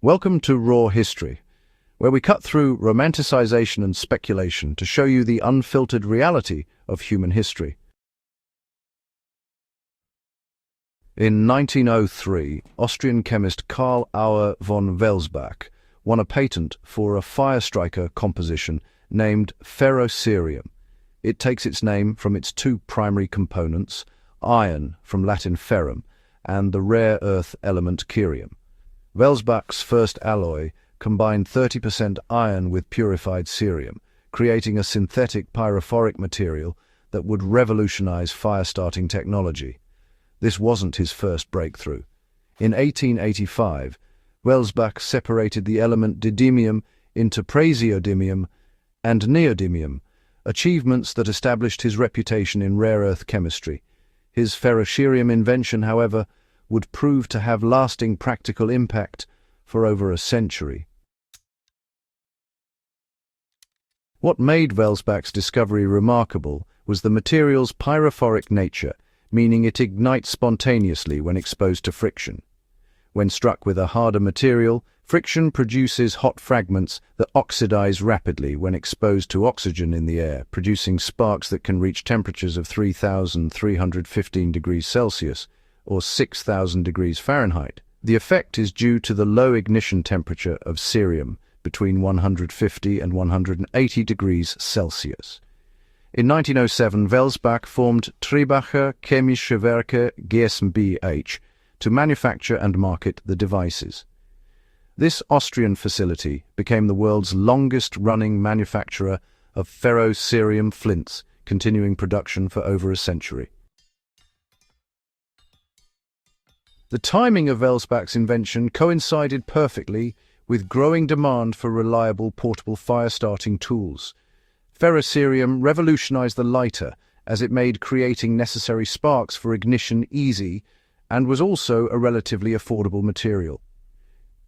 Welcome to Raw History, where we cut through romanticization and speculation to show you the unfiltered reality of human history. In 1903, Austrian chemist Carl Auer von Welsbach won a patent for a fire striker composition named Ferrocerium. It takes its name from its two primary components, iron from Latin ferrum and the rare earth element cerium. Welsbach's first alloy combined 30% iron with purified cerium, creating a synthetic pyrophoric material that would revolutionize fire-starting technology. This wasn't his first breakthrough. In 1885, Welsbach separated the element didymium into praseodymium and neodymium, achievements that established his reputation in rare earth chemistry. His ferrocerium invention, however, would prove to have lasting practical impact for over a century. What made Welsbach's discovery remarkable was the material's pyrophoric nature, meaning it ignites spontaneously when exposed to friction. When struck with a harder material, friction produces hot fragments that oxidize rapidly when exposed to oxygen in the air, producing sparks that can reach temperatures of 3,315 degrees Celsius, or 6,000 degrees Fahrenheit. The effect is due to the low ignition temperature of cerium, between 150 and 180 degrees Celsius. In 1907, Welsbach formed Triebacher Chemische Werke GmbH to manufacture and market the devices. This Austrian facility became the world's longest-running manufacturer of ferrocerium flints, continuing production for over a century. The timing of Welsbach's invention coincided perfectly with growing demand for reliable portable fire-starting tools. Ferrocerium revolutionized the lighter as it made creating necessary sparks for ignition easy and was also a relatively affordable material.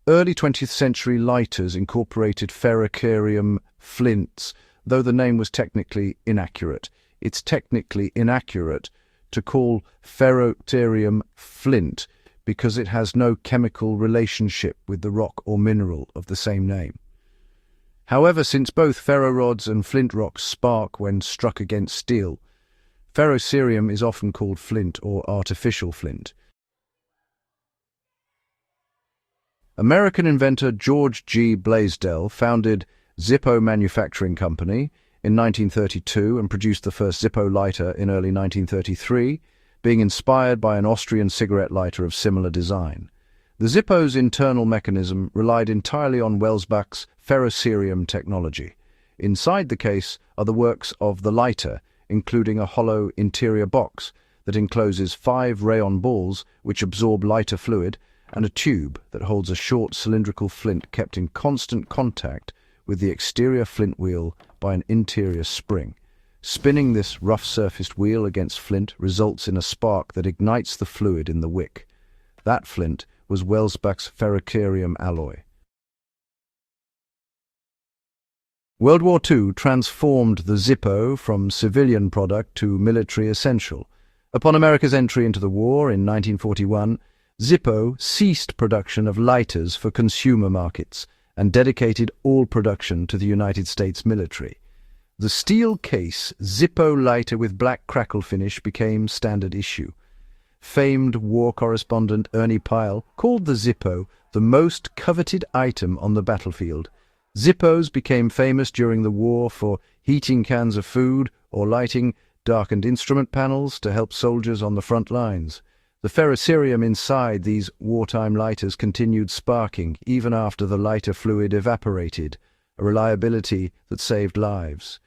Early 20th century lighters incorporated ferrocerium flints, though the name was technically inaccurate. It's technically inaccurate to call ferrocerium flint because it has no chemical relationship with the rock or mineral of the same name. However, since both ferrorods and flint rocks spark when struck against steel, ferrocerium is often called flint or artificial flint. American inventor George G. Blaisdell founded Zippo Manufacturing Company in 1932 and produced the first Zippo lighter in early 1933, being inspired by an Austrian cigarette lighter of similar design. The Zippo's internal mechanism relied entirely on Welsbach's ferrocerium technology. Inside the case are the works of the lighter, including a hollow interior box that encloses 5 rayon balls which absorb lighter fluid, and a tube that holds a short cylindrical flint kept in constant contact with the exterior flint wheel by an interior spring. Spinning this rough-surfaced wheel against flint results in a spark that ignites the fluid in the wick. That flint was Welsbach's ferrocerium alloy. World War II transformed the Zippo from civilian product to military essential. Upon America's entry into the war in 1941, Zippo ceased production of lighters for consumer markets and dedicated all production to the United States military. The steel case Zippo lighter with black crackle finish became standard issue. Famed war correspondent Ernie Pyle called the Zippo the most coveted item on the battlefield. Zippos became famous during the war for heating cans of food or lighting darkened instrument panels to help soldiers on the front lines. The ferrocerium inside these wartime lighters continued sparking even after the lighter fluid evaporated, a reliability that saved lives.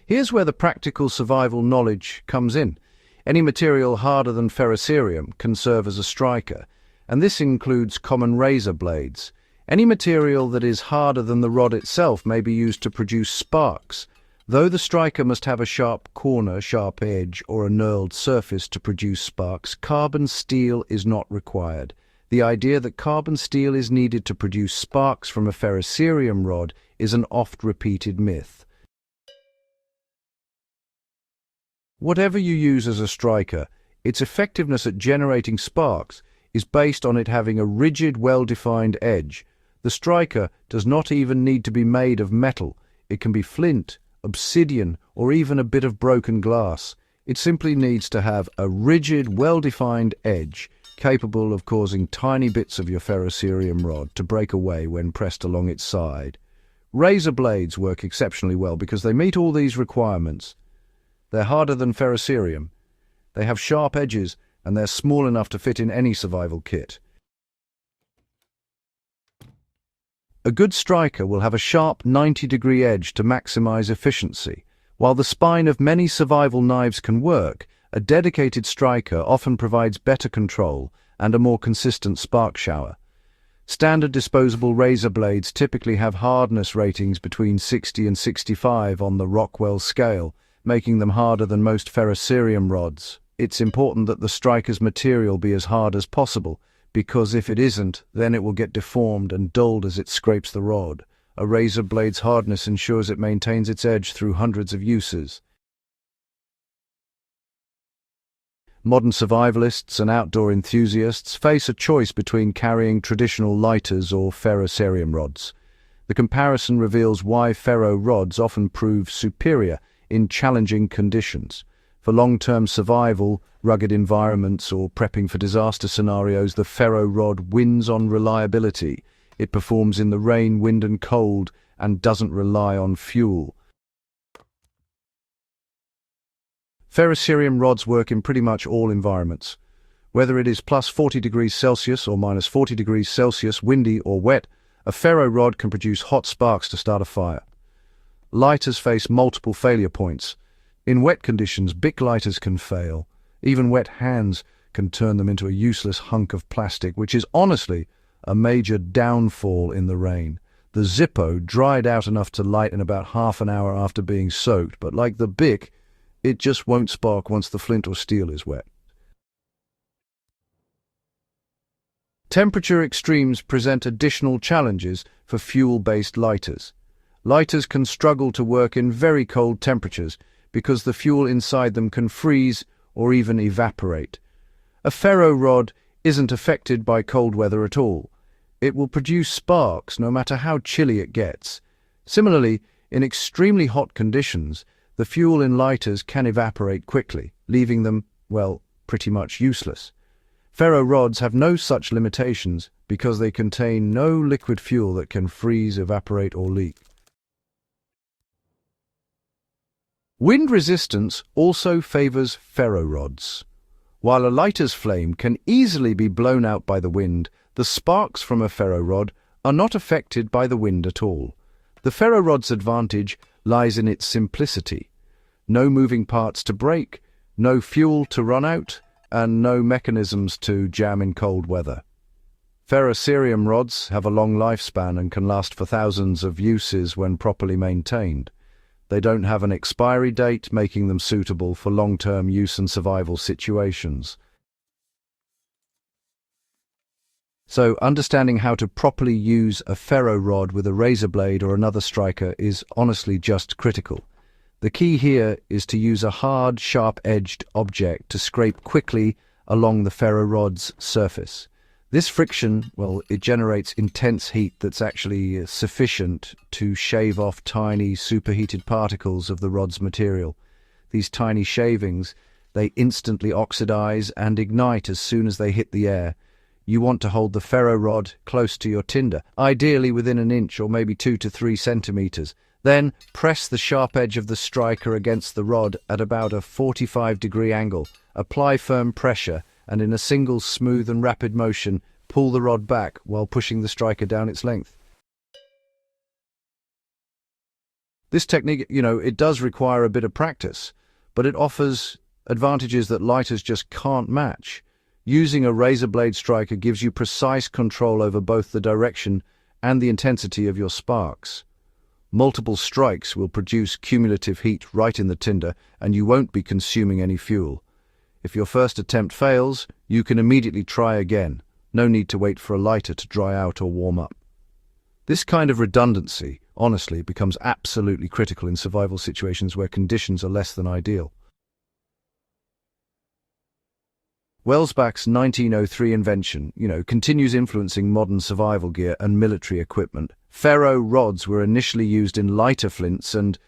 Here's where the practical survival knowledge comes in. Any material harder than ferrocerium can serve as a striker, and this includes common razor blades. Any material that is harder than the rod itself may be used to produce sparks. Though the striker must have a sharp corner, sharp edge, or a knurled surface to produce sparks, carbon steel is not required. The idea that carbon steel is needed to produce sparks from a ferrocerium rod is an oft-repeated myth. Whatever you use as a striker, its effectiveness at generating sparks is based on it having a rigid, well-defined edge. The striker does not even need to be made of metal. It can be flint, obsidian, or even a bit of broken glass. It simply needs to have a rigid, well-defined edge, capable of causing tiny bits of your ferrocerium rod to break away when pressed along its side. Razor blades work exceptionally well because they meet all these requirements. They're harder than ferrocerium. They have sharp edges, and they're small enough to fit in any survival kit. A good striker will have a sharp 90-degree edge to maximize efficiency. While the spine of many survival knives can work, a dedicated striker often provides better control and a more consistent spark shower. Standard disposable razor blades typically have hardness ratings between 60 and 65 on the Rockwell scale, making them harder than most ferrocerium rods. It's important that the striker's material be as hard as possible, because if it isn't, then it will get deformed and dulled as it scrapes the rod. A razor blade's hardness ensures it maintains its edge through hundreds of uses. Modern survivalists and outdoor enthusiasts face a choice between carrying traditional lighters or ferrocerium rods. The comparison reveals why ferro rods often prove superior in challenging conditions. For long-term survival, rugged environments, or prepping for disaster scenarios, the ferro rod wins on reliability. It performs in the rain, wind, and cold, and doesn't rely on fuel. Ferrocerium rods work in pretty much all environments. Whether it is plus 40 degrees Celsius or minus 40 degrees Celsius, windy or wet, a ferro rod can produce hot sparks to start a fire. Lighters face multiple failure points. In wet conditions, Bic lighters can fail. Even wet hands can turn them into a useless hunk of plastic, which is honestly a major downfall in the rain. The Zippo dried out enough to light in about half an hour after being soaked, but like the Bic, it just won't spark once the flint or steel is wet. Temperature extremes present additional challenges for fuel-based lighters. Lighters can struggle to work in very cold temperatures because the fuel inside them can freeze or even evaporate. A ferro rod isn't affected by cold weather at all. It will produce sparks no matter how chilly it gets. Similarly, in extremely hot conditions, the fuel in lighters can evaporate quickly, leaving them, well, pretty much useless. Ferro rods have no such limitations because they contain no liquid fuel that can freeze, evaporate, or leak. Wind resistance also favors ferro rods. While a lighter's flame can easily be blown out by the wind, the sparks from a ferro rod are not affected by the wind at all. The ferro rod's advantage lies in its simplicity. No moving parts to break, no fuel to run out, and no mechanisms to jam in cold weather. Ferrocerium rods have a long lifespan and can last for thousands of uses when properly maintained. They don't have an expiry date, making them suitable for long-term use and survival situations. So, understanding how to properly use a ferro rod with a razor blade or another striker is honestly just critical. The key here is to use a hard, sharp-edged object to scrape quickly along the ferro rod's surface. This friction, well, it generates intense heat that's actually sufficient to shave off tiny, superheated particles of the rod's material. These tiny shavings, they instantly oxidize and ignite as soon as they hit the air. You want to hold the ferro rod close to your tinder, ideally within an inch or maybe 2 to 3 centimeters. Then press the sharp edge of the striker against the rod at about a 45-degree angle. Apply firm pressure and in a single smooth and rapid motion, pull the rod back while pushing the striker down its length. This technique, it does require a bit of practice, but it offers advantages that lighters just can't match. Using a razor blade striker gives you precise control over both the direction and the intensity of your sparks. Multiple strikes will produce cumulative heat right in the tinder, and you won't be consuming any fuel. If your first attempt fails, you can immediately try again. No need to wait for a lighter to dry out or warm up. This kind of redundancy, honestly, becomes absolutely critical in survival situations where conditions are less than ideal. Welsbach's 1903 invention, continues influencing modern survival gear and military equipment. Ferro rods were initially used in lighter flints and,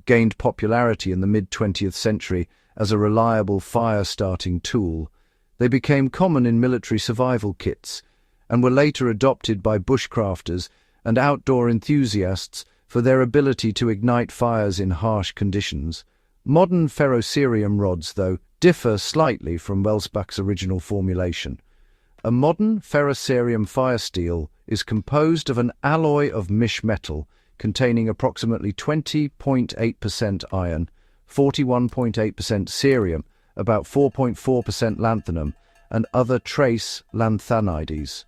gained popularity in the mid-20th century as a reliable fire-starting tool. They became common in military survival kits and were later adopted by bushcrafters and outdoor enthusiasts for their ability to ignite fires in harsh conditions. Modern ferrocerium rods, though, differ slightly from Welsbach's original formulation. A modern ferrocerium fire steel is composed of an alloy of mish metal containing approximately 20.8% iron, 41.8% cerium, about 4.4% lanthanum, and other trace lanthanides.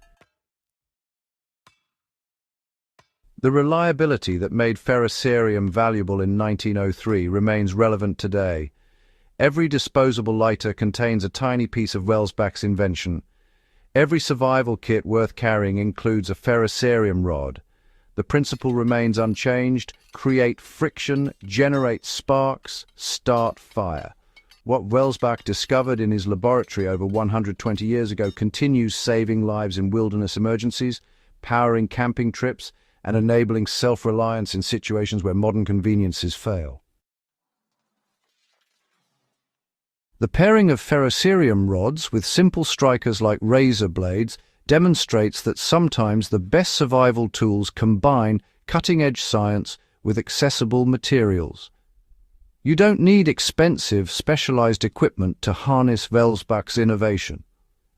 The reliability that made ferrocerium valuable in 1903 remains relevant today. Every disposable lighter contains a tiny piece of Welsbach's invention. Every survival kit worth carrying includes a ferrocerium rod. The principle remains unchanged: create friction, generate sparks, start fire. What Welsbach discovered in his laboratory over 120 years ago continues saving lives in wilderness emergencies, powering camping trips, and enabling self-reliance in situations where modern conveniences fail. The pairing of ferrocerium rods with simple strikers like razor blades demonstrates that sometimes the best survival tools combine cutting-edge science with accessible materials. You don't need expensive, specialized equipment to harness Welsbach's innovation.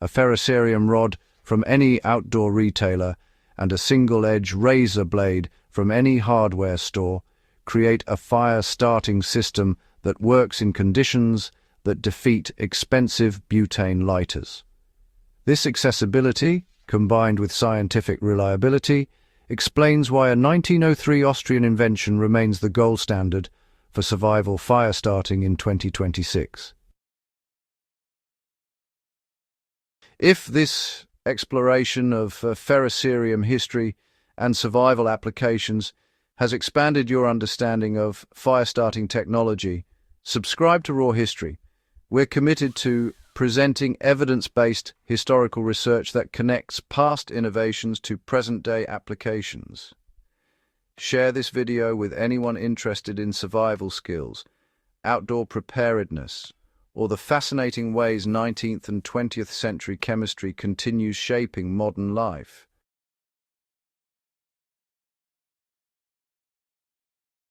A ferrocerium rod from any outdoor retailer and a single-edge razor blade from any hardware store create a fire-starting system that works in conditions that defeat expensive butane lighters. This accessibility, combined with scientific reliability, explains why a 1903 Austrian invention remains the gold standard for survival fire starting in 2026. If this exploration of ferrocerium history and survival applications has expanded your understanding of fire-starting technology, subscribe to Raw History. We're committed to presenting evidence-based historical research that connects past innovations to present-day applications. Share this video with anyone interested in survival skills, outdoor preparedness, or the fascinating ways 19th and 20th century chemistry continues shaping modern life.